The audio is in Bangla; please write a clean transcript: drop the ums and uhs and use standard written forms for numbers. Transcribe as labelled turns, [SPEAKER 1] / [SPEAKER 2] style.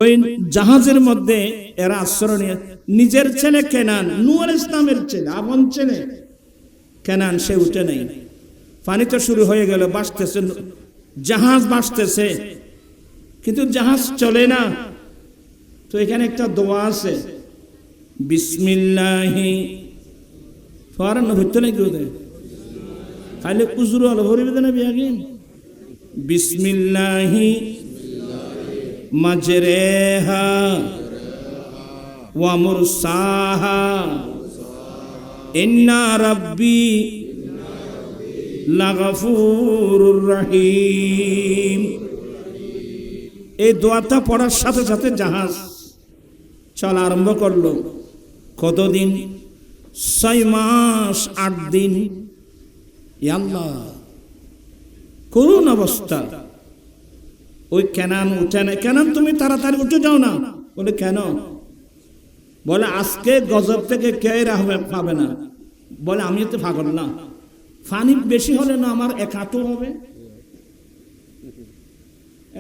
[SPEAKER 1] ওই জাহাজের মধ্যে এরা আশ্রয় নিয়ে নিজের ছেলে কেনান, নূহ আলাইহিস সালামের ছেলে, আপন ছেলে কেনান, সে উঠে নাই। পানি তো শুরু হয়ে গেল, ভাসতেছে, জাহাজ ভাসতেছে, কিন্তু জাহাজ চলে না। তো এখানে একটা দোয়া আছে, বিসমিল্লাহি ফরান হইতো নাকি ওদের খাইলে উজরু আলো ভরিবে না বিয়াগিন। বিসমিল্লাহি মাজরেহা ওয়া মুরসাহা ইন্না রাব্বি লাগাফুরুর রহিম। এই দোয়াটা পড়ার সাথে সাথে জাহাজ চলা আরম্ভ করলো। কতদিন? 6 মাস 8 দিন। আল্লাহ, করুণ অবস্থা। ওই কেনান উঠে না। কেনান তুমি তাড়াতাড়ি উঠে যাও না। বলে কেন? বলে আজকে গজব থেকে কে রাহবে পাবে না। বলে আমি তো পাগল না, পানি বেশি হলে না আমার এক হাঁটু হবে।